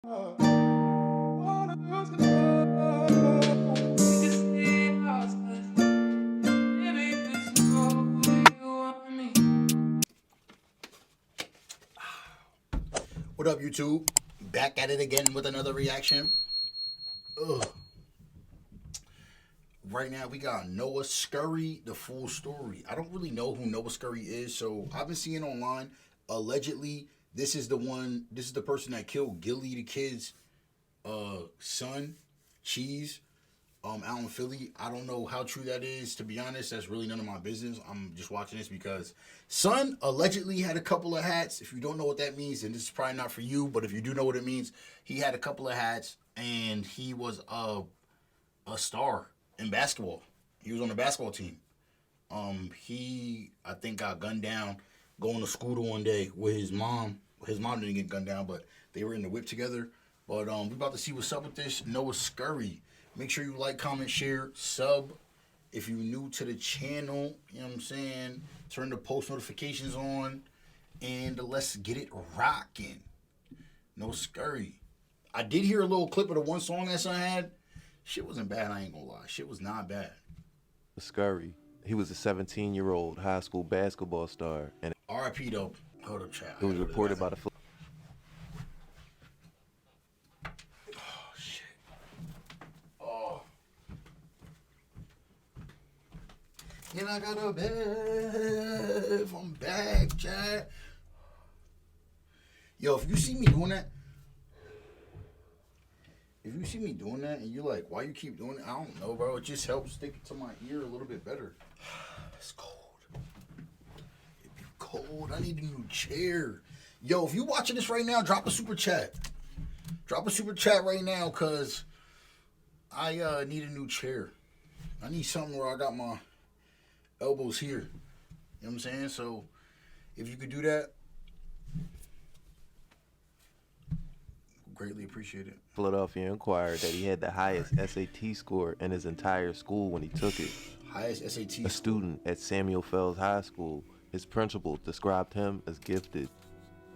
What up, YouTube? Back at it again with another reaction. Ugh. Right now, we got Noah Scurry, the full story. I don't really know who Noah Scurry is, so I've been seeing online. Allegedly, this is the person that killed Gilly the kid's son, Cheese, out in Philly. I don't know how true that is, to be honest. That's really none of my business. I'm just watching this because Son allegedly had a couple of hats. If you don't know what that means, then this is probably not for you. But if you do know what it means, he had a couple of hats and he was a star in basketball. He was on the basketball team. He I think got gunned down going to school one day with his mom. His mom didn't get gunned down, but they were in the whip together. But we about to see what's up with this Noah Scurry. Make sure you like, comment, share, sub. If you're new to the channel, you know what I'm saying? Turn the post notifications on. And let's get it rocking. No Scurry. I did hear a little clip of the one song that son had. Shit wasn't bad, I ain't gonna lie. Shit was not bad. Scurry. He was a 17-year-old high school basketball star. And R.I.P. though. Hold up, chat. it was reported by the And I got a bed from back, chat. Yo, if you see me doing that, and you're like, why you keep doing it? I don't know, bro. It just helps stick it to my ear a little bit better. It's cold. It be cold. I need a new chair. Yo, if you watching this right now, drop a super chat. Drop a super chat right now, cause I need a new chair. I need something where I got my elbows here. You know what I'm saying? So if you could do that, greatly appreciate it. Philadelphia Inquirer that he had the highest SAT score in his entire school when he took it. Highest SAT. A student at Samuel Fells High School, his principal described him as gifted.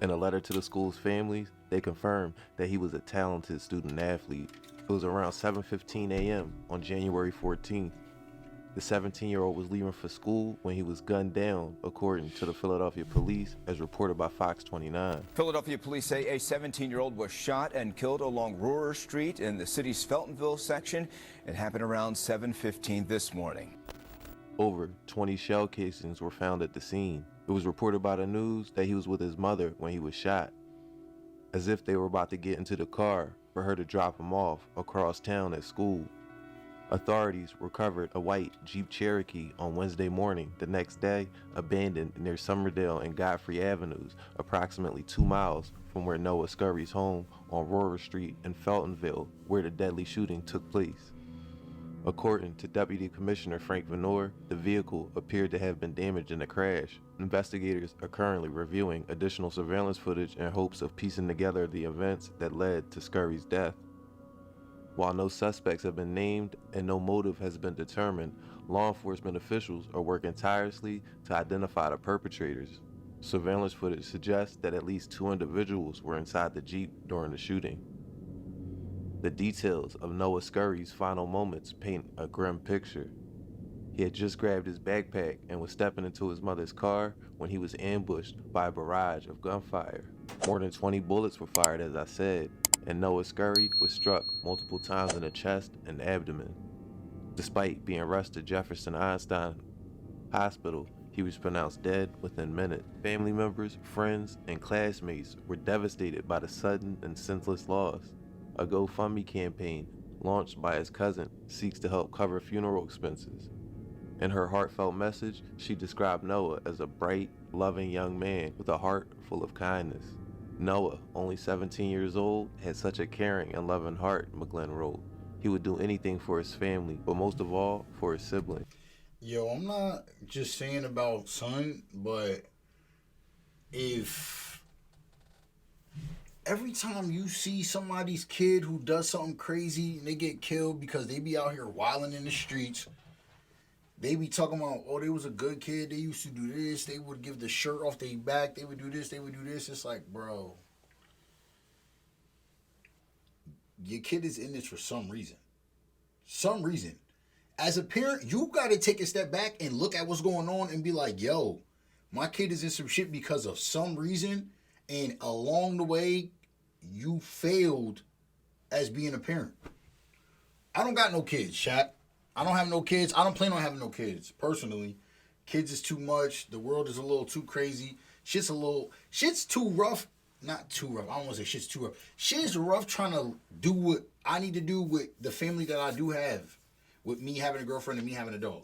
In a letter to the school's families, they confirmed that he was a talented student athlete. It was around 7:15 a.m. on January 14th. The 17-year-old was leaving for school when he was gunned down, according to the Philadelphia police, as reported by Fox 29. Philadelphia police say a 17-year-old was shot and killed along Rohrer Street in the city's Feltonville section. It happened around 7:15 this morning. Over 20 shell casings were found at the scene. It was reported by the news that he was with his mother when he was shot, as if they were about to get into the car for her to drop him off across town at school. Authorities recovered a white Jeep Cherokee on Wednesday morning, the next day abandoned near Summerdale and Godfrey Avenues, approximately 2 miles from where Noah Scurry's home on Rohrer Street in Feltonville, where the deadly shooting took place. According to Deputy Commissioner Frank Venor, the vehicle appeared to have been damaged in a crash. Investigators are currently reviewing additional surveillance footage in hopes of piecing together the events that led to Scurry's death. While no suspects have been named and no motive has been determined, law enforcement officials are working tirelessly to identify the perpetrators. Surveillance footage suggests that at least 2 individuals were inside the Jeep during the shooting. The details of Noah Scurry's final moments paint a grim picture. He had just grabbed his backpack and was stepping into his mother's car when he was ambushed by a barrage of gunfire. More than 20 bullets were fired, as I said, and Noah Scurry was struck multiple times in the chest and abdomen. Despite being rushed to Jefferson Einstein Hospital, he was pronounced dead within minutes. Family members, friends, and classmates were devastated by the sudden and senseless loss. A GoFundMe campaign launched by his cousin seeks to help cover funeral expenses. In her heartfelt message, she described Noah as a bright, loving young man with a heart full of kindness. Noah, only 17 years old, had such a caring and loving heart, McGlynn wrote. He would do anything for his family, but most of all, for his sibling. Yo, I'm not just saying about Son, but if every time you see somebody's kid who does something crazy and they get killed because they be out here wilding in the streets, they be talking about, oh, they was a good kid, they used to do this, they would give the shirt off their back, they would do this, they would do this. It's like, bro, your kid is in this for some reason. Some reason. As a parent, you got to take a step back and look at what's going on and be like, yo, my kid is in some shit because of some reason, and along the way, you failed as being a parent. I don't got no kids, chat. I don't have no kids. I don't plan on having no kids, personally. Kids is too much. The world is a little too crazy. Shit's too rough. Not too rough. I don't want to say shit's too rough. Shit's rough trying to do what I need to do with the family that I do have. With me having a girlfriend and me having a dog.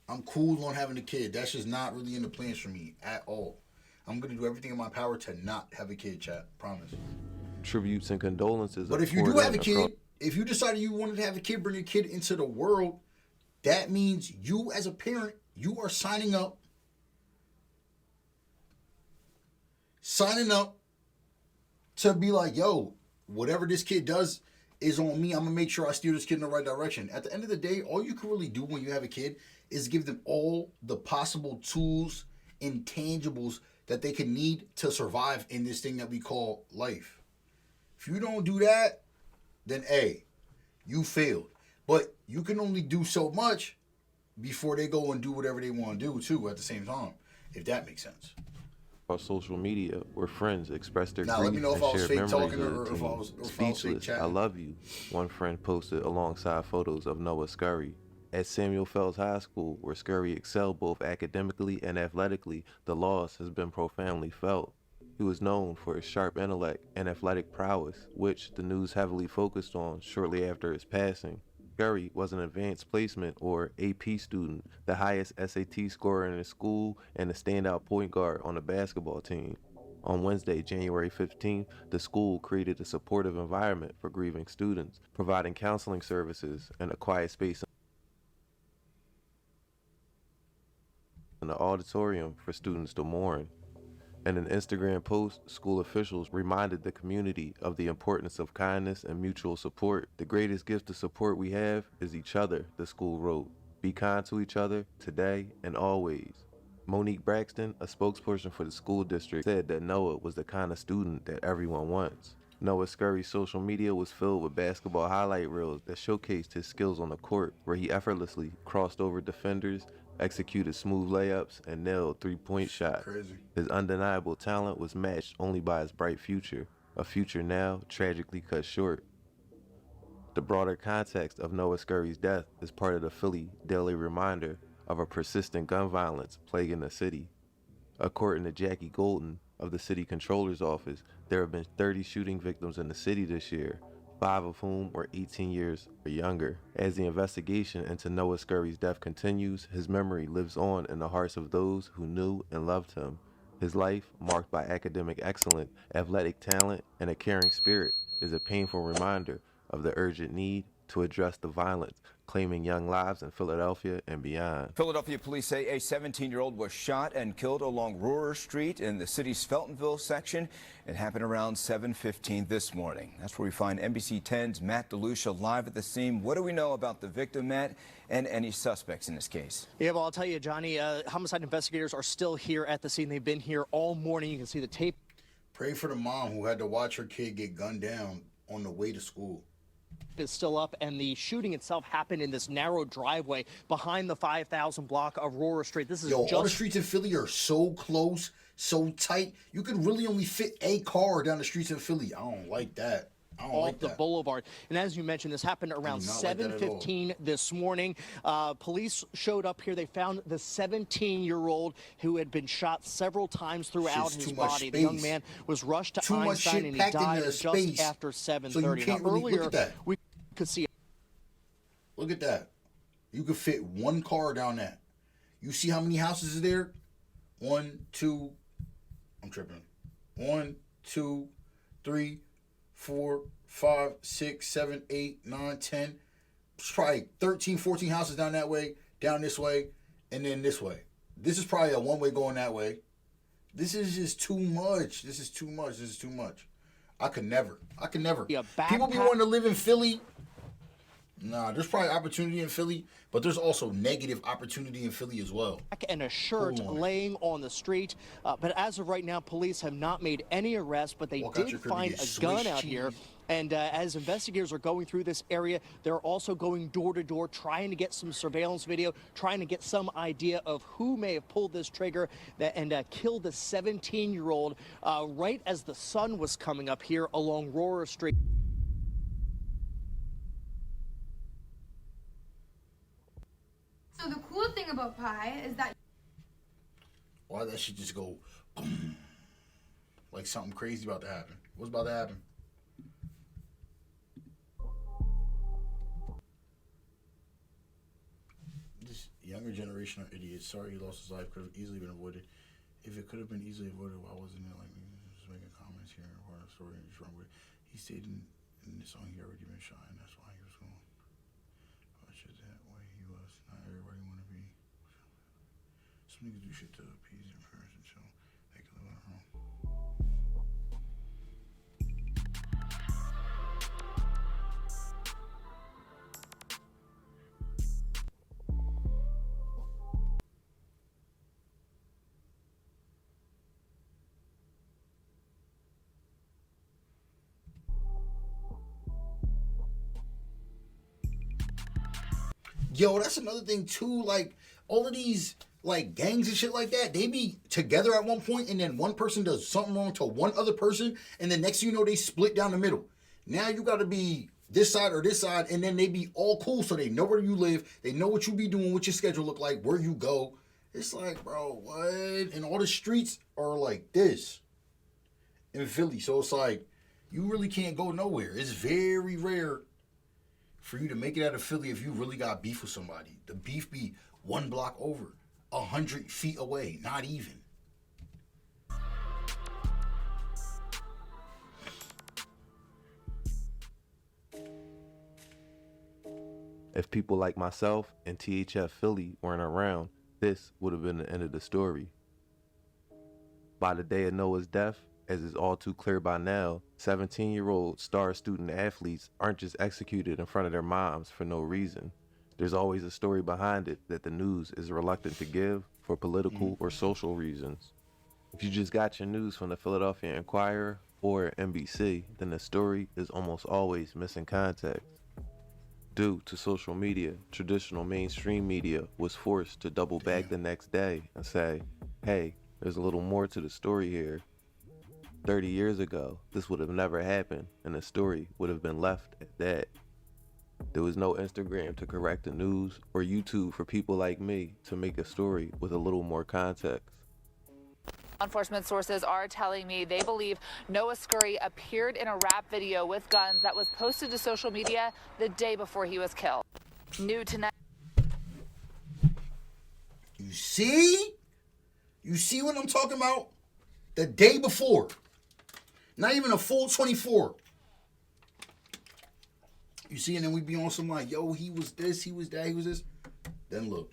I'm cool on having a kid. That's just not really in the plans for me at all. I'm going to do everything in my power to not have a kid, chat. Promise. Tributes and condolences. But if you do have a kid, if you decided you wanted to have a kid, bring a kid into the world, that means you as a parent, you are signing up to be like, yo, whatever this kid does is on me. I'm going to make sure I steer this kid in the right direction. At the end of the day, all you can really do when you have a kid is give them all the possible tools and tangibles that they can need to survive in this thing that we call life. If you don't do that, then A, you failed. But you can only do so much before they go and do whatever they want to do, too, at the same time, if that makes sense. On social media, where friends expressed their Now, grief let me know if I and was shared fake memories talking of or the if I teen. was fake Speechless, chatting. I love you. One friend posted alongside photos of Noah Scurry. At Samuel Fells High School, where Scurry excelled both academically and athletically, the loss has been profoundly felt. He was known for his sharp intellect and athletic prowess, which the news heavily focused on shortly after his passing. Scurry was an advanced placement, or AP student, the highest SAT scorer in his school, and a standout point guard on the basketball team. On Wednesday, January 15th, the school created a supportive environment for grieving students, providing counseling services and a quiet space in the auditorium for students to mourn. In an Instagram post, school officials reminded the community of the importance of kindness and mutual support. The greatest gift of support we have is each other, the school wrote. Be kind to each other today and always. Monique Braxton, a spokesperson for the school district, said that Noah was the kind of student that everyone wants. Noah Scurry's social media was filled with basketball highlight reels that showcased his skills on the court, where he effortlessly crossed over defenders, executed smooth layups, and nailed three-point shots. Crazy. His undeniable talent was matched only by his bright future, a future now tragically cut short. The broader context of Noah Scurry's death is part of the Philly daily reminder of a persistent gun violence plaguing the city. According to Jackie Golden of the city controller's office, there have been 30 shooting victims in the city this year, 5 of whom were 18 years or younger. As the investigation into Noah Scurry's death continues, his memory lives on in the hearts of those who knew and loved him. His life, marked by academic excellence, athletic talent, and a caring spirit, is a painful reminder of the urgent need to address the violence claiming young lives in Philadelphia and beyond. Philadelphia police say a 17-year-old was shot and killed along Rohrer Street in the city's Feltonville section. It happened around 7:15 this morning. That's where we find NBC 10's Matt DeLucia live at the scene. What do we know about the victim, Matt, and any suspects in this case? Yeah, well, I'll tell you, Johnny, homicide investigators are still here at the scene. They've been here all morning. You can see the tape. Pray for the mom who had to watch her kid get gunned down on the way to school. Is still up, and the shooting itself happened in this narrow driveway behind the 5,000 block of Rohrer Street. This is all the streets in Philly are so close, so tight. You can really only fit a car down the streets of Philly. I don't like that. I don't like the that. boulevard. And as you mentioned, this happened around 7:15 this morning. Police showed up here. They found the 17-year-old who had been shot several times throughout his body. The young man was rushed to Einstein, and he died just after 7:30. So you can't really earlier, look at that. we could see. Look at that. You could fit one car down that. You see how many houses is there? 1, 2. I'm tripping. 1, 2, 3, 4, 5, 6, 7, 8, 9, 10. It's probably 13, 14 houses down that way, down this way, and then this way. This is probably a one-way going that way. This is just too much. This is too much. This is too much. I could never. Yeah, People be wanting to live in Philly. Nah, there's probably opportunity in Philly, but there's also negative opportunity in Philly as well. And a shirt laying on the street. But as of right now, police have not made any arrests, but they did find a gun out here. And as investigators are going through this area, they're also going door to door, trying to get some surveillance video, trying to get some idea of who may have pulled this trigger and killed the 17-year-old right as the sun was coming up here along Aurora Street. So the cool thing about Pi is that... Why that shit just go boom, like something crazy about to happen? What's about to happen? This younger generation are idiots. Sorry he lost his life. Could have easily been avoided. If it could have been easily avoided, why wasn't it like me? Just making comments here or a story and just wrong with it. He stayed in this song. He already been shot, and that's why he was going. That way he was. Not everybody want to be. Some niggas do shit to appease their parents and so they can live on their own. Yo, that's another thing too. Like all of these like gangs and shit like that, they be together at one point, and then one person does something wrong to one other person, and then next thing you know, they split down the middle. Now you got to be this side or this side, and then they be all cool, so they know where you live, they know what you be doing, what your schedule look like, where you go. It's like, bro, what? And all the streets are like this in Philly, so it's like you really can't go nowhere. It's very rare for you to make it out of Philly if you really got beef with somebody. The beef be 1 block over, 100 feet away, not even. If people like myself and THF Philly weren't around, this would have been the end of the story. By the day of Noah's death, as is all too clear by now, 17-year-old star student athletes aren't just executed in front of their moms for no reason. There's always a story behind it that the news is reluctant to give for political or social reasons. If you just got your news from the Philadelphia Inquirer or NBC, then the story is almost always missing context. Due to social media, traditional mainstream media was forced to double back the next day and say, hey, there's a little more to the story here. 30 years ago, this would have never happened, and the story would have been left at that. There was no Instagram to correct the news, or YouTube for people like me to make a story with a little more context. Law enforcement sources are telling me they believe Noah Scurry appeared in a rap video with guns that was posted to social media the day before he was killed. New tonight. You see? You see what I'm talking about? The day before. Not even a full 24. You see, and then we be on some like, yo, he was this, he was that, he was this. Then look.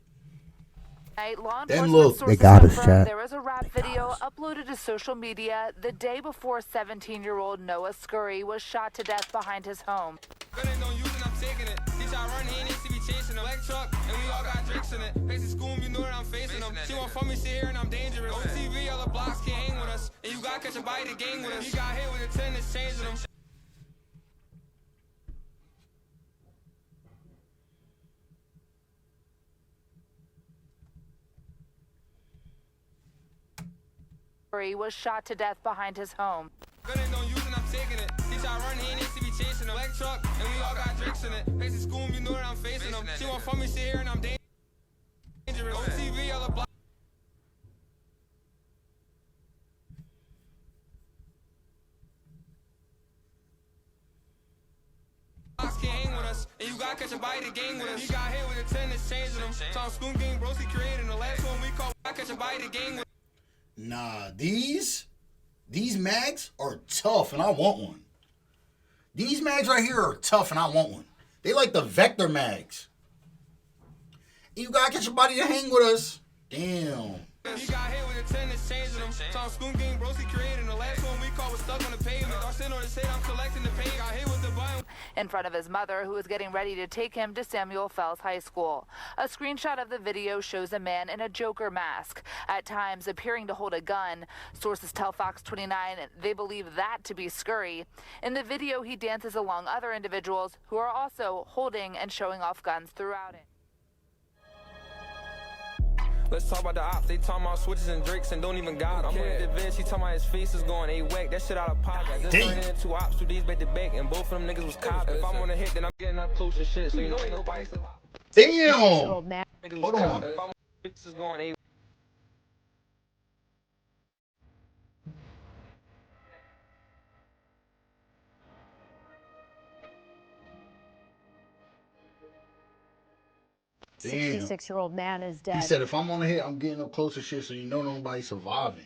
Law Then look. They got us, chat. There was a rap video uploaded to social media the day before 17-year-old Noah Scurry was shot to death behind his home. She won't for me, sit here and I'm dangerous. On TV, all the blocks can't hang with us. And you gotta catch a bite of gang with us. You got hit with a 10 that's changing them. He was shot to death behind his home. Don't use it, I'm taking it. He try run, he ain't to be chasing them. Black truck, and we all got drinks in it. Facing school, you know that I'm facing them. She won't for me, sit here and I'm dangerous. On TV, all the blocks. Can't hang with us, and you gotta catch a bite of gang with us. You got hit with a 10 that's changing them. Talk school game, bro, he created the last one we call. I catch a bite of gang with. Nah, these mags are tough, and I want one. These mags right here are tough, and I want one. They like the Vector mags. You gotta get your body to hang with us. Damn. You got hit with a 10 that's changing them. Talk school game, bro, he created the last one we call was stuck on the pavement. I sent on the set, I'm collecting the pay. Got hit with the button. in front of his mother, who was getting ready to take him to Samuel Fells High School. A screenshot of the video shows a man in a Joker mask, at times appearing to hold a gun. Sources tell Fox 29 they believe that to be Scurry. In the video, he dances along other individuals who are also holding and showing off guns throughout it. Let's talk about the ops. They talking about switches and drakes and don't even got them. I'm with the Vince. He talking about his face is going A-whack. That shit out of pocket. Just turning into two ops, 2 days back to back, and both of them niggas was cops. If I'm on a hit, then I'm getting up close and shit. So you know ain't nobody. Damn! Hold on. If I'm face is going A-whack. Damn. 66-year-old man is dead. He said, if I'm on the hit, I'm getting up closer shit so you know nobody's surviving.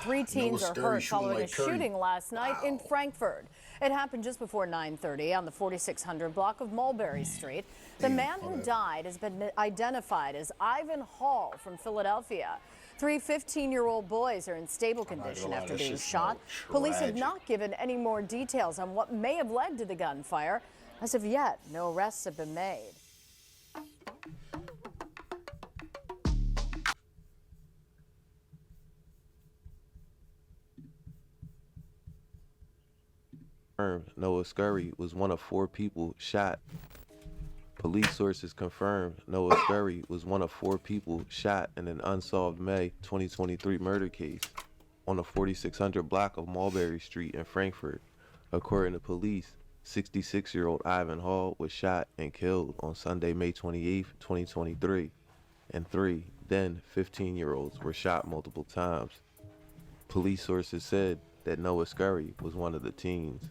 3 teens are hurt following a shooting last night in Frankfurt. It happened just before 9:30 on the 4600 block of Mulberry Street. The man who died has been identified as Ivan Hall from Philadelphia. 3 15-year-old boys are in stable condition after being shot. Police have not given any more details on what may have led to the gunfire. As of yet, no arrests have been made. Noah Scurry was one of 4 people shot. Police sources confirmed Noah Scurry was one of 4 people shot in an unsolved May 2023 murder case on the 4600 block of Mulberry Street in Frankfurt. According to police, 66-year-old Ivan Hall was shot and killed on Sunday, May 28, 2023, and 3 then 15-year-olds were shot multiple times. Police sources said that Noah Scurry was one of the teens.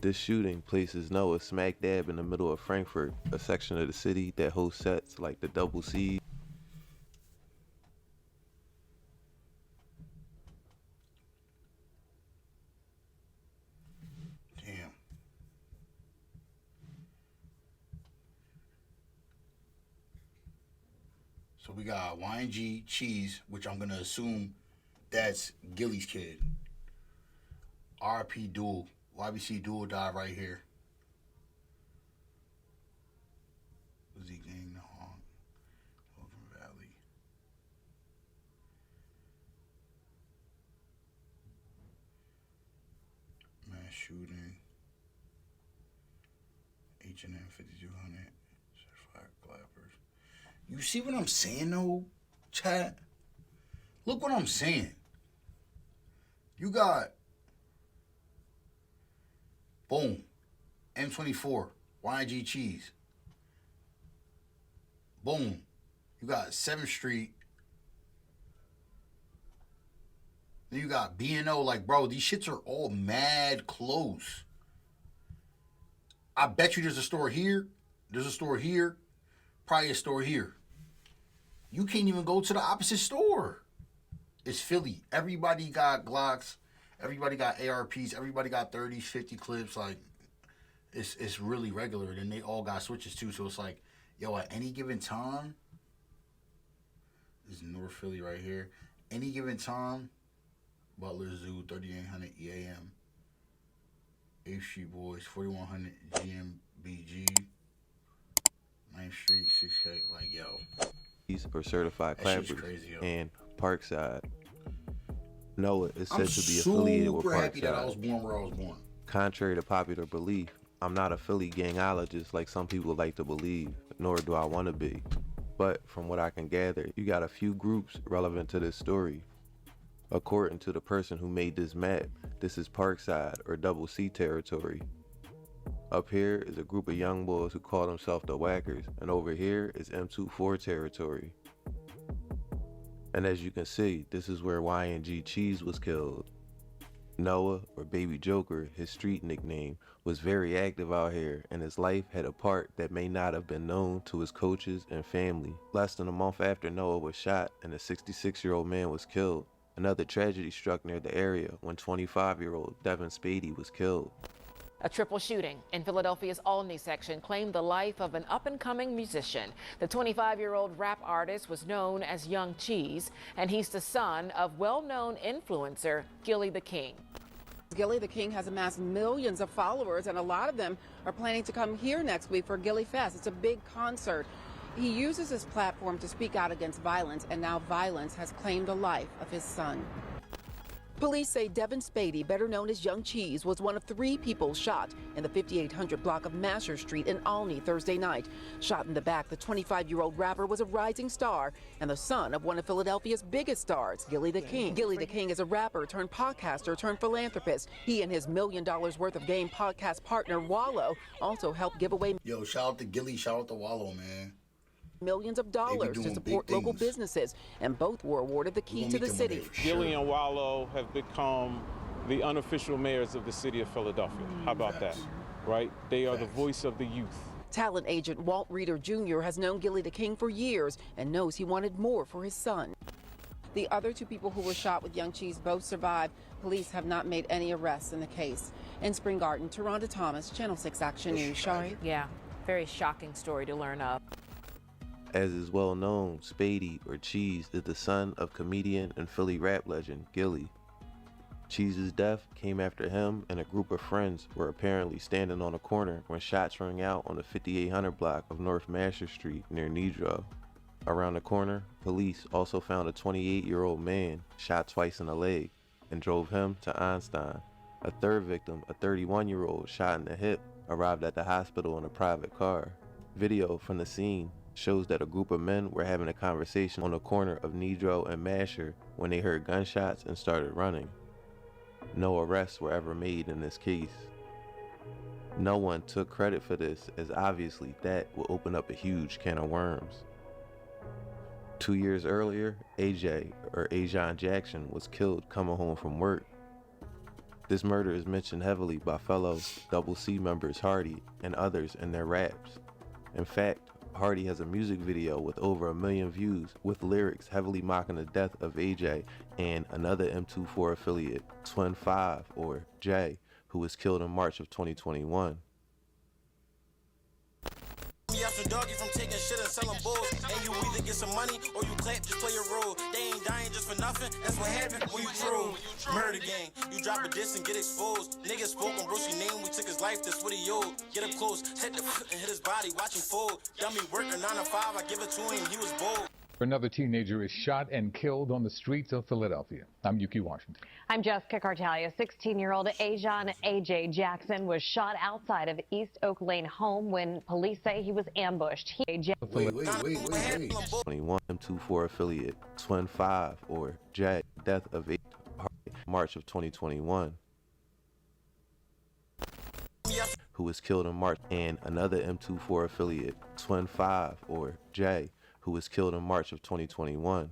This shooting places Noah smack dab in the middle of Frankfurt, a section of the city that hosts sets like the Double C. So we got YNG Cheese, which I'm gonna assume that's Gilly's kid. RP Duel, YBC Duel died right here. Was he gang the honk? Open Valley. Mass shooting. H&M 5200. Certified clappers. You see what I'm saying, though, chat? Look what I'm saying. You got, boom, M24, YG Cheese. Boom, you got 7th Street. Then you got B&O. Like, bro, these shits are all mad close. I bet you there's a store here. There's a store here. Probably a store here. You can't even go to the opposite store. It's Philly. Everybody got Glocks. Everybody got ARPs. Everybody got 30s, 50 clips. Like, it's really regular. And they all got switches too. So it's like, yo, at any given time, this is North Philly right here. Any given time, Butler Zoo, 3800 EAM. 8th Street Boys, 4100 GMBG. 9th Street, 6K, like, yo. These are certified clappers and Parkside. Noah is said to be affiliated with Parkside. I'm super happy that I was Parkside. born where I was born. Contrary to popular belief, I'm not a Philly gangologist like some people like to believe, nor do I want to be. But from what I can gather, you got a few groups relevant to this story. According to the person who made this map, this is Parkside or Double C territory. Up here is a group of young boys who call themselves the Whackers, and over here is M24 territory. And as you can see, this is where YNG Cheese was killed. Noah, or Baby Joker, his street nickname, was very active out here, and his life had a part that may not have been known to his coaches and family. Less than a month after Noah was shot and a 66-year-old man was killed, another tragedy struck near the area when 25-year-old Devin Spady was killed. A triple shooting in Philadelphia's Olney section claimed the life of an up-and-coming musician. The 25-year-old rap artist was known as Young Cheese, and he's the son of well-known influencer Gilly the King. Gilly the King has amassed millions of followers, and a lot of them are planning to come here next week for Gilly Fest. It's a big concert. He uses his platform to speak out against violence, and now violence has claimed the life of his son. Police say Devin Spady, better known as Young Cheese, was one of 3 people shot in the 5800 block of Masher Street in Olney Thursday night. Shot in the back, the 25-year-old rapper was a rising star and the son of one of Philadelphia's biggest stars, Gilly the King. Gilly the King is a rapper turned podcaster turned philanthropist. He and his $1 million worth of game podcast partner, Wallow, also helped give away shout out to Gilly, shout out to Wallow, man. Millions of dollars to support local businesses, and both were awarded the key to the city. Gilly and Wallow have become the unofficial mayors of the city of Philadelphia. How about that, right? They are the voice of the youth. Talent agent Walt Reeder Jr. has known Gilly the King for years and knows he wanted more for his son. The other 2 people who were shot with Young Cheese both survived. Police have not made any arrests in the case. In Spring Garden, Taronda Thomas, Channel 6 Action News. Shari? Yeah, very shocking story to learn of. As is well known, Spady, or Cheese, is the son of comedian and Philly rap legend Gilly. Cheese's death came after him and a group of friends were apparently standing on a corner when shots rang out on the 5800 block of North Masher Street near Nedrow. Around the corner, police also found a 28-year-old man shot twice in the leg and drove him to Einstein. A third victim, a 31-year-old shot in the hip, arrived at the hospital in a private car. Video from the scene shows that a group of men were having a conversation on the corner of Nedrow and Masher when they heard gunshots and started running. No arrests were ever made in this case. No one took credit for this, as obviously that would open up a huge can of worms. 2 years earlier, AJ, or Ajon Jackson, was killed coming home from work. This murder is mentioned heavily by fellow Double C members Hardy and others in their raps. In fact, Hardy has a music video with over 1 million views with lyrics heavily mocking the death of AJ and another M24 affiliate, Twin 5, or Jay, who was killed in March of 2021. Doggy from taking shit and selling bulls. And you either get some money or you clap, just play your role. They ain't dying just for nothing. That's what happened when you troll. Murder gang, you drop a diss and get exposed. Niggas spoke on Brucey's name, we took his life, that's what he owed. Get up close, hit the foot and hit his body, watch him fold. Dummy working 9 to 5, I give it to him, he was bold. Another teenager is shot and killed on the streets of Philadelphia. I'm Yuki Washington. I'm Jessica Cartalia. 16-year-old Ajon AJ Jackson was shot outside of East Oak Lane home when police say he was ambushed. Wait. 21 M24 affiliate, Twin 5, or Jay, death of March of 2021. Who was killed in March, and another M24 affiliate, Twin 5, or Jay, who was killed in March of 2021.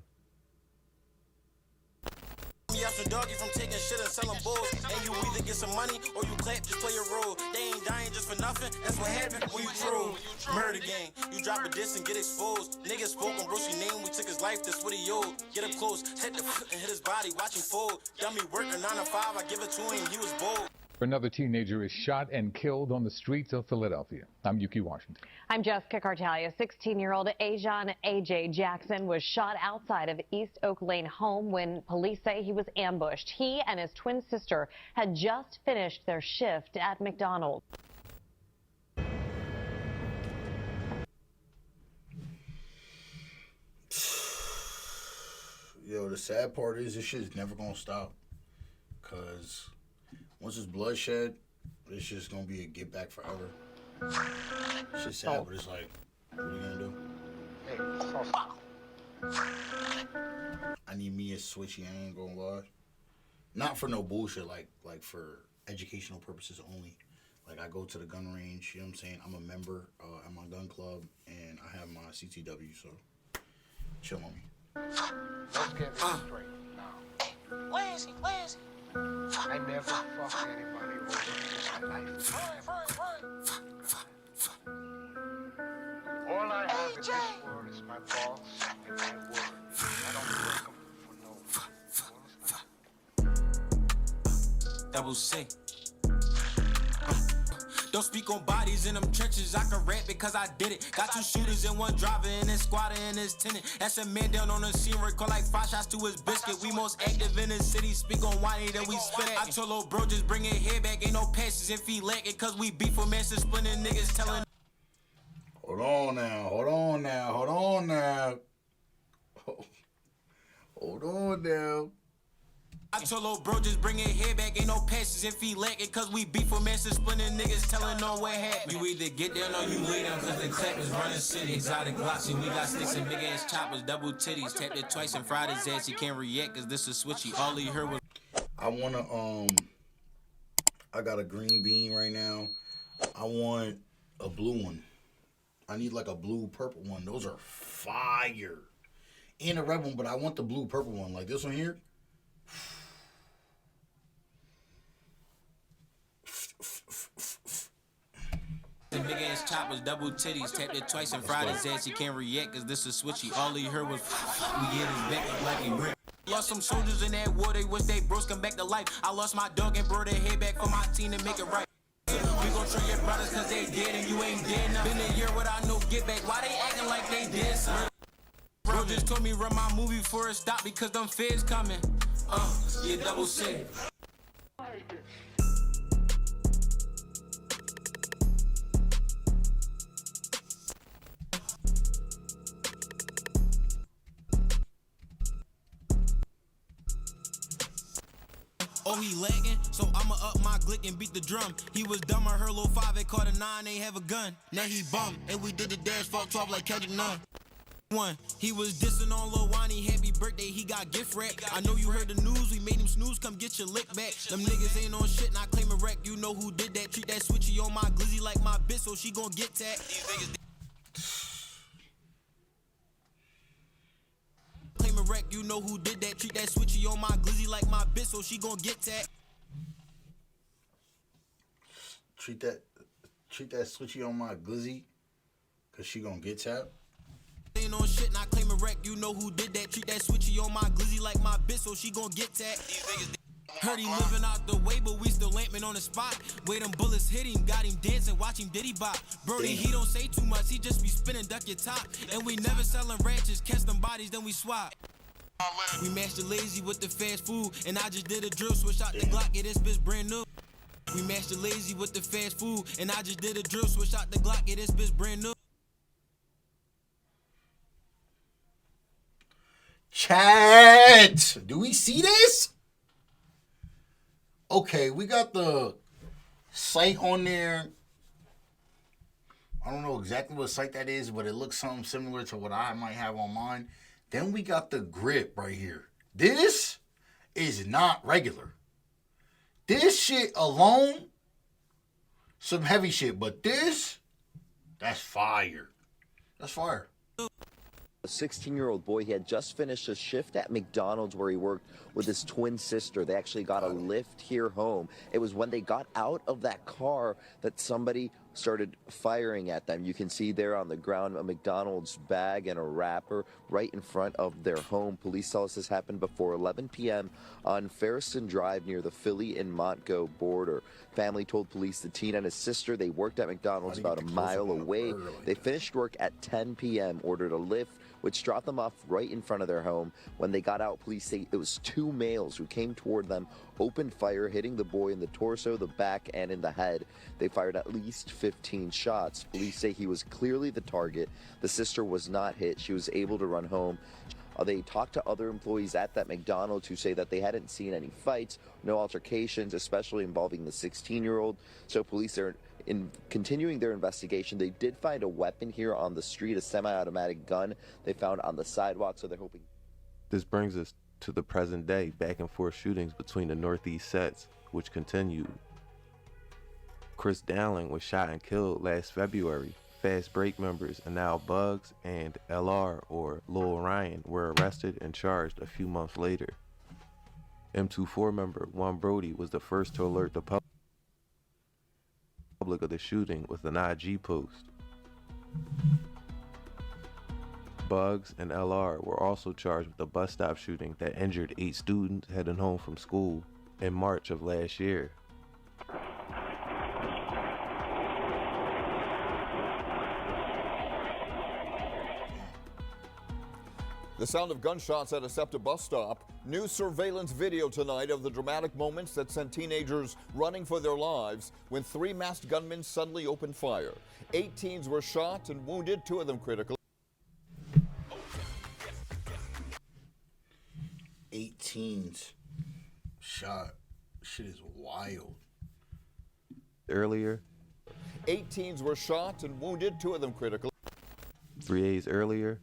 Doggy from taking shit and selling bulls. And you either get some money or you clap, just play your role. They ain't dying just for nothing. That's what happened when you troll. Murder gang, you drop a diss and get exposed. Niggas spoke on Brucey's name, we took his life, that's what he owed. Get up close, hit the foot and hit his body, watch him fold. Dummy working 9 to 5, I give it to him, he was bold. Another teenager is shot and killed on the streets of Philadelphia. I'm Yuki Washington. I'm Jessica Cartalia. 16-year-old Ajon AJ Jackson was shot outside of East Oak Lane home when police say he was ambushed. He and his twin sister had just finished their shift at McDonald's. Yo, the sad part is this shit's never gonna stop. Cause once it's bloodshed, it's just gonna be a get back forever. It's just sad, but it's like, what are you gonna do? I need me a switchy, I ain't gonna lie. Not for no bullshit, like for educational purposes only. Like I go to the gun range, you know what I'm saying? I'm a member at my gun club and I have my CTW, so chill on me. Let's get this straight now. Where is he? I never fucked anybody over in my life. All I have in this world is my balls and my word. I don't work for no. Double C. Don't speak on bodies in them trenches. I can rap because I did it. Got 2 shooters and 1 driver and this squatter and this tenant. That's a man down on the scene, record like 5 shots to his biscuit. We most active in the city, speak on whiny, then we spit it. I told old bro, just bring it head back, ain't no passes if he lack it, cause we beef for master splitting niggas telling. Hold on now. Hold on now. I told old bro, just bring it head back, ain't no passes if he lack it, cause we beef for master splitting niggas telling on what happened. You either get down or you lay down, cause the clap is running city. Exotic glossy, we got sticks and big ass choppers, double titties. Tapped it twice and fried his ass, he can't react, cause this is switchy. All he heard was. I got a green bean right now. I want a blue one. I need like a blue purple one. Those are fire. And a red one, but I want the blue purple one. Like this one here. The big ass choppers, double titties, tapped it twice and fried his ass, he can't react, cause this is switchy. All he heard was we get his back up like he brick. Lost some soldiers in that war, they wish they bros come back to life. I lost my dog and brought their head back for my team to make it right. We gon' show your brothers cause they dead and you ain't dead enough. Been a year without no get back, why they acting like they did something? Bro just told me run my movie before it stopped because them feds coming. Yeah, double C. Oh, he lagging, so I'ma up my glick and beat the drum. He was dumb, I heard low 5, they caught a 9, ain't have a gun. Now he bum, and we did the dash, fuck 12 like Kendrick Nunn. One, he was dissing on Lil Wayne, happy birthday, he got gift wrap. I know you heard the news, we made him snooze, come get your lick back. Them niggas ain't on shit, and I claim a wreck, you know who did that. Treat that switchy on my glizzy like my bitch, so she gon' get that. These niggas claim a wreck, you know who did that. Treat that switchy on my glizzy like my bitch, so she gon' get that. Treat that switchy on my glizzy, cause she gonna get tapped. Ain't on shit, and I claim a wreck, you know who did that. Treat that switchy on my glizzy like my bitch, so she gon' get that. Heard he living out the way, but we still lamping on the spot. Way them bullets hit him, got him dancing, watch him diddy bop. Brody, he don't say too much, he just be spinning, duck your top. And we never selling ranches, catch them bodies, then we swap. We matched the lazy with the fast food, and I just did a drill, switch out the Glock, yeah, this bitch brand new. We matched the lazy with the fast food, and I just did a drill, switch out the Glock, yeah, this bitch brand new. Chat, do we see this? Okay, we got the site on there. I don't know exactly what site that is, but it looks something similar to what I might have on mine. Then we got the grip right here. This is not regular. This shit alone, some heavy shit, but this, that's fire. That's fire. A 16-year-old boy, he had just finished a shift at McDonald's where he worked with his twin sister. They actually got a lift here home. It was when they got out of that car that somebody started firing at them. You can see there on the ground a McDonald's bag and a wrapper right in front of their home. Police tell us this happened before 11 p.m. on Ferriston Drive near the Philly and Montgo border. Family told police the teen and his sister, they worked at McDonald's about a mile away. They finished work at 10 p.m., ordered a lift, which dropped them off right in front of their home. When they got out, police say it was 2 males who came toward them, opened fire, hitting the boy in the torso, the back, and in the head. They fired at least 15 shots. Police say he was clearly the target. The sister was not hit. She was able to run home. They talked to other employees at that McDonald's who say that they hadn't seen any fights, no altercations, especially involving the 16-year-old. So police are in continuing their investigation. They did find a weapon here on the street, a semi-automatic gun they found on the sidewalk, so they're hoping. This brings us to the present day, back and forth shootings between the Northeast sets, which continued. Chris Dowling was shot and killed last February. Fast Break members Anal Bugs and LR, or Lil Ryan, were arrested and charged a few months later. M24 member Juan Brody was the first to alert the public of the shooting with an IG post. Bugs and LR were also charged with a bus stop shooting that injured 8 students heading home from school in March of last year. The sound of gunshots at a SEPTA bus stop. New surveillance video tonight of the dramatic moments that sent teenagers running for their lives when 3 masked gunmen suddenly opened fire. 8 teens were shot and wounded, 2 of them critically. 8 teens shot. Shit is wild. Earlier, 8 teens were shot and wounded, 2 of them critically. 3 days earlier,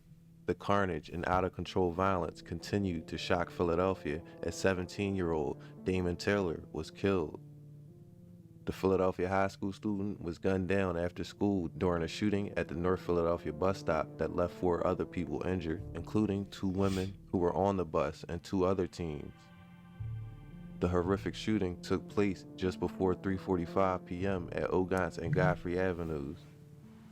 the carnage and out-of-control violence continued to shock Philadelphia as 17-year-old Damon Taylor was killed. The Philadelphia high school student was gunned down after school during a shooting at the North Philadelphia bus stop that left 4 other people injured, including 2 women who were on the bus and 2 other teens. The horrific shooting took place just before 3:45 p.m. at Ogons and Godfrey Avenues,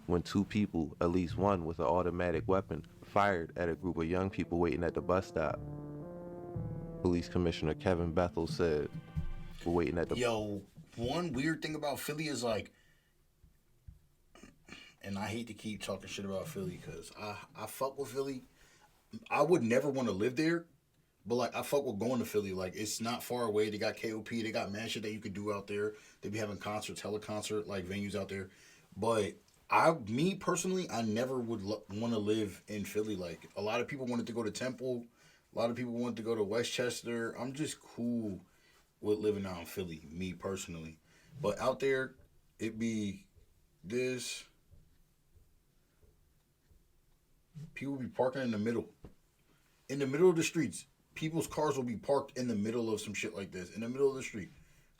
when 2 people, at least one with an automatic weapon, fired at a group of young people waiting at the bus stop. Police Commissioner Kevin Bethel said, "We're waiting at the..." Yo, one weird thing about Philly is like, and I hate to keep talking shit about Philly because I fuck with Philly. I would never want to live there, but like I fuck with going to Philly. Like it's not far away. They got KOP. They got mad shit that you could do out there. They be having concerts, teleconcert like venues out there. But me personally, I never would want to live in Philly. Like a lot of people wanted to go to Temple. A lot of people wanted to go to Westchester. I'm just cool with living out in Philly, me personally. But out there, it be this. People be parking in the middle. In the middle of the streets. People's cars will be parked in the middle of some shit like this. In the middle of the street.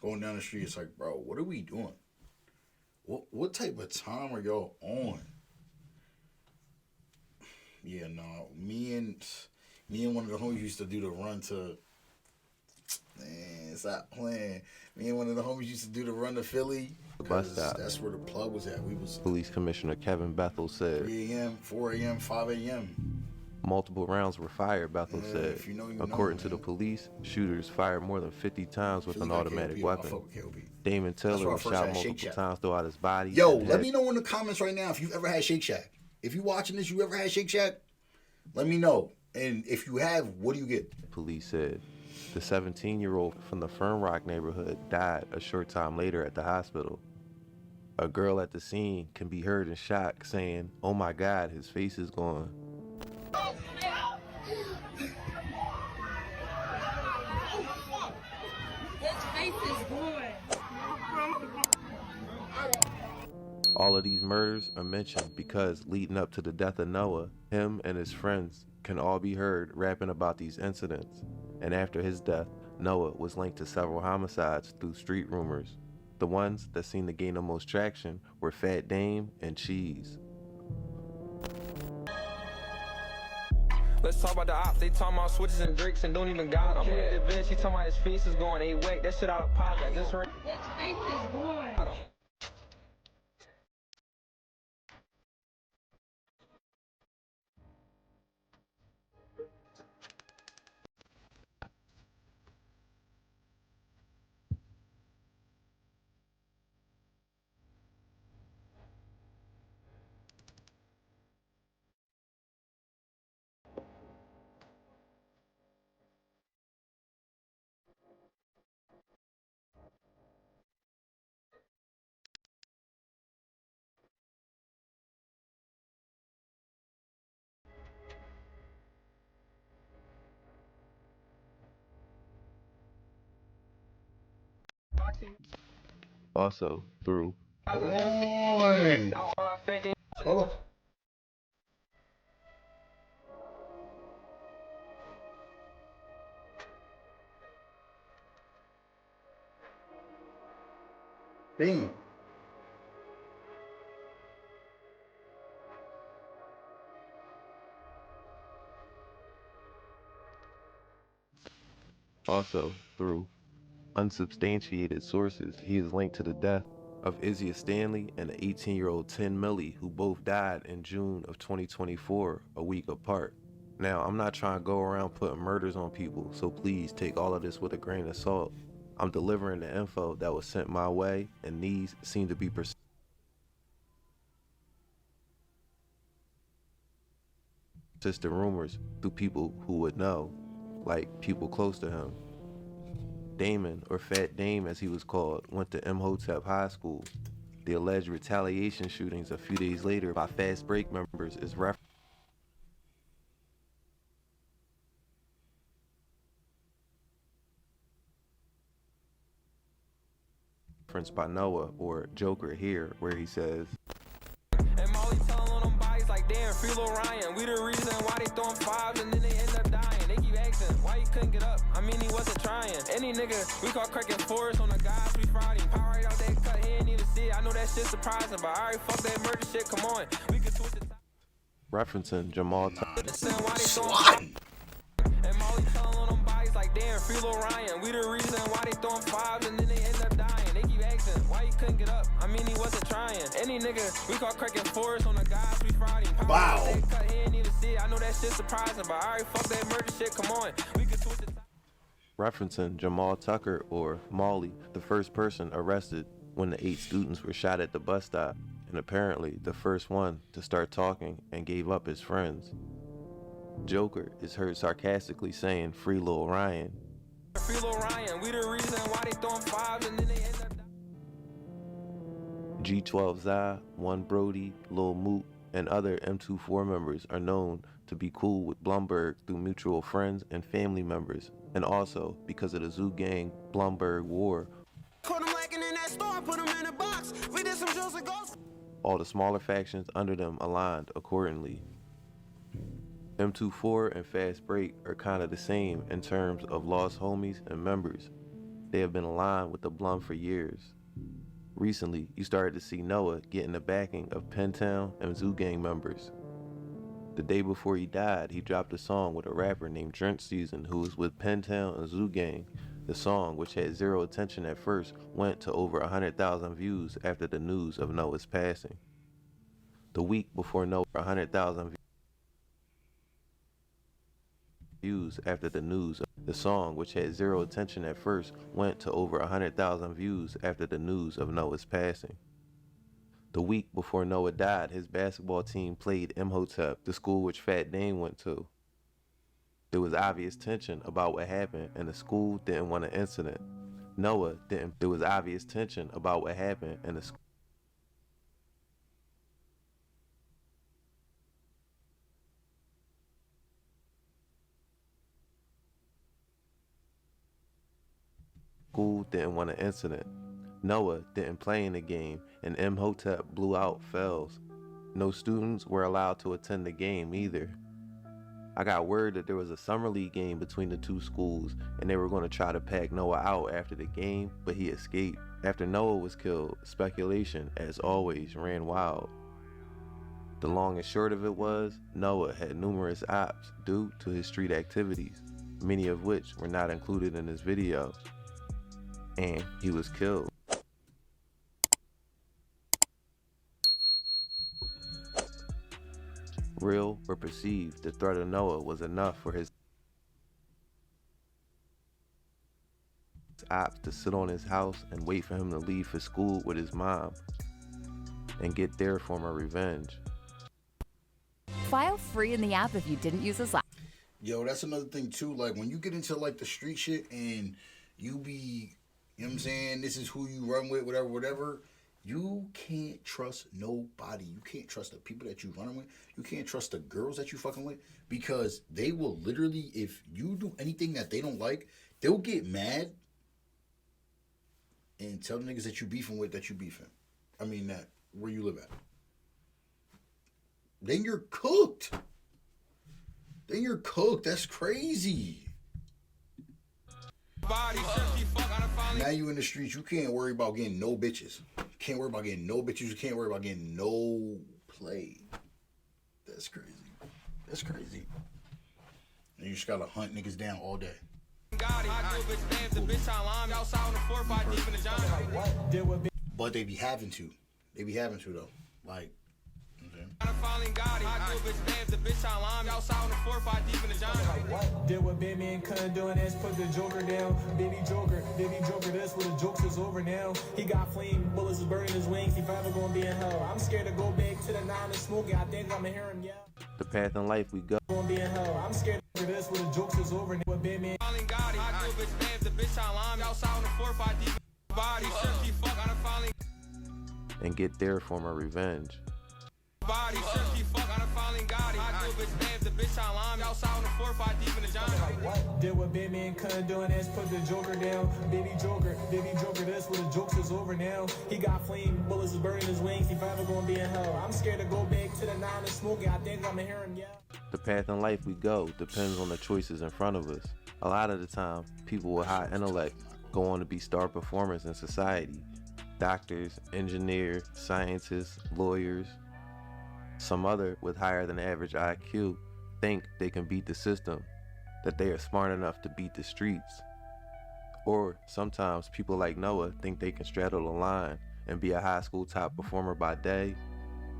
Going down the street, it's like, bro, what are we doing? What type of time are y'all on? Yeah, no. Me and one of the homies used to do the run to... Man, stop playing. Me and one of the homies used to do the run to Philly. The bus stop. That's where the plug was at. We was Police Commissioner Kevin Bethel said, 3 a.m., 4 a.m., 5 a.m. Multiple rounds were fired, Bethel said. If you know, you According know, to the police, shooters fired more than 50 times with an automatic weapon. Damon Taylor was shot multiple times throughout his body. Yo, let me know in the comments right now if you've ever had Shake Shack. If you're watching this, you ever had Shake Shack? Let me know. And if you have, what do you get? Police said the 17-year-old from the Fern Rock neighborhood died a short time later at the hospital. A girl at the scene can be heard in shock saying, "Oh my God, his face is gone." All of these murders are mentioned because leading up to the death of Noah, him and his friends can all be heard rapping about these incidents. And after his death, Noah was linked to several homicides through street rumors. The ones that seemed to gain the most traction were Fat Dame and Cheese. Let's talk about the ops. They talking about switches and drakes and don't even got them. Yeah. The bitch, she talking about his face is going A-whack. That shit out of pocket. This right. His face is going. Also, through Damn. Also, through unsubstantiated sources, he is linked to the death of Izzy Stanley and the 18-year-old Tin Millie, who both died in June of 2024, a week apart. Now, I'm not trying to go around putting murders on people, so please take all of this with a grain of salt. I'm delivering the info that was sent my way, and these seem to be persistent rumors through people who would know, like people close to him. Damon, or Fat Dame as he was called, went to Imhotep High School. The alleged retaliation shootings a few days later by Fast Break members is referenced by Noah, or Joker here, where he says, and Molly telling on them bodies like, damn, free Lil Ryan. We the reason why they throwing fives and then they end up dying. They keep asking why you couldn't get up. I mean, he wasn't trying. Any nigga we call cracking forest on the guys we fried him. Power right out that cut, he ain't even see it. I know that shit's surprising, but alright, fuck that murder shit. Come on, we can switch the referencing Jamal Swatting. And Molly telling on them bodies like, damn, free Lil Ryan. We the reason why they throwing fives and then they end up dying. They keep asking why you couldn't get up. I mean, he wasn't trying. Any nigga we call cracking forest on the guys we fried him. Wow. Cut, he ain't even see it. I know that shit's surprising, but alright, fuck that murder shit. Come on, we can switch the referencing Jamal Tucker, or Molly, the first person arrested when the 8 students were shot at the bus stop, and apparently the first one to start talking and gave up his friends. Joker is heard sarcastically saying, free Lil Ryan. Free Lil Ryan, we the reason why they throwing fives and then they end up G12 Zai, One Brody, Lil Moot, and other M24 members are known to be cool with Blumberg through mutual friends and family members, and also because of the Zoo Gang Blumberg War. All the smaller factions under them aligned accordingly. M24 and Fast Break are kind of the same in terms of lost homies and members. They have been aligned with the Blum for years. Recently, you started to see Noah getting the backing of Pentown and Zoo Gang members. The day before he died, he dropped a song with a rapper named Drench Season who was with Pentown and Zoo Gang. The song, which had zero attention at first, went to over 100,000 views after the news of Noah's passing. The week before Noah, 100,000 views after the news. The song, which had zero attention at first, went to over 100,000 views after the news of Noah's passing. The week before Noah died, his basketball team played Imhotep, the school which Fat Dame went to. There was obvious tension about what happened, and the school didn't want an incident. Noah didn't. There was obvious tension about what happened, and the school didn't want an incident. Noah didn't play in the game, and Imhotep blew out Fells. No students were allowed to attend the game either. I got word that there was a summer league game between the two schools, and they were going to try to pack Noah out after the game, but he escaped. After Noah was killed, speculation, as always, ran wild. The long and short of it was, Noah had numerous ops due to his street activities, many of which were not included in this video. And he was killed. Real or perceived, the threat of Noah was enough for his ops to sit on his house and wait for him to leave for school with his mom and get their form of revenge. File free in the app if you didn't use this last. Yo, that's another thing too. Like when you get into like the street shit and you be, you know what I'm saying, this is who you run with, whatever. You can't trust nobody. You can't trust the people that you running with. You can't trust the girls that you fucking with, because they will literally, if you do anything that they don't like, they'll get mad and tell the niggas that you beefing with that you beefing. I mean, that where you live at. Then you're cooked. That's crazy. Now you in the streets, you can't worry about getting no bitches. You can't worry about getting no bitches. You can't worry about getting no play. That's crazy. And you just gotta hunt niggas down all day. But they be having to. Though. Like, Did what big man couldn't do, and that's put the Joker down. Baby Joker, that's what the jokes is over now. He got flame, bullets is burning his wings. He forever gonna be in hell. I'm scared to go back to the 9 and smoke it. I think I'ma hear him yell. The path in life we go. I'm scared of this when the jokes is over. And get there for my revenge. Did what Batman couldn't do and that's put the Joker down. Baby Joker, this when the jokes is over now. He got flame, bullets is burning his wings. He forever gonna be in hell. I'm scared to go back to the 9 and smoking. I think I'm gonna hear him yell. The path in life we go depends on the choices in front of us. A lot of the time, people with high intellect go on to be star performers in society. Doctors, engineers, scientists, lawyers. Some other with higher than average IQ think they can beat the system, that they are smart enough to beat the streets. Or sometimes people like Noah think they can straddle the line and be a high school top performer by day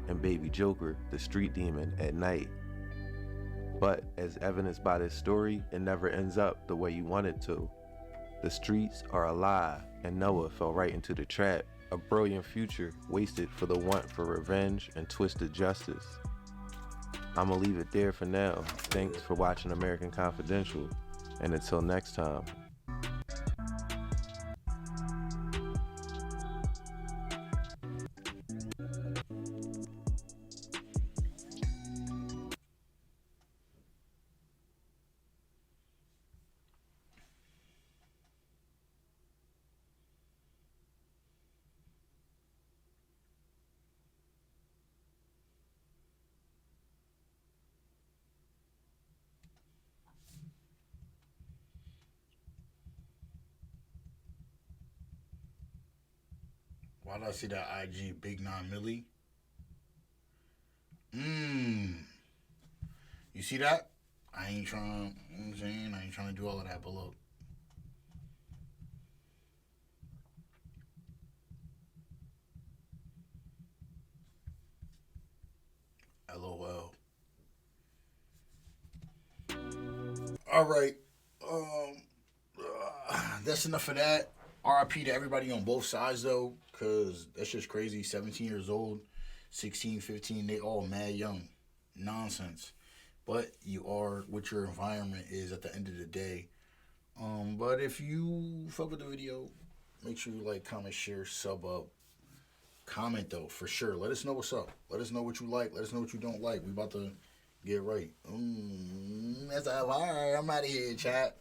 and Baby Joker, the street demon, at night. But as evidenced by this story, it never ends up the way you want it to. The streets are a lie, and Noah fell right into the trap. A brilliant future wasted for the want for revenge and twisted justice. I'ma leave it there for now. Thanks for watching American Confidential, and until next time. Why did I see that IG Big 9 Millie? You see that? I ain't trying, you know what I'm saying? I ain't trying to do all of that, but look. LOL. All right. That's enough of that. RIP to everybody on both sides, though, because that's just crazy. 17 years old, 16, 15, they all mad young. Nonsense. But you are what your environment is at the end of the day. But if you fuck with the video, make sure you like, comment, share, sub up. Comment, though, for sure. Let us know what's up. Let us know what you like. Let us know what you don't like. We about to get right. That's all right. I'm out of here, chat.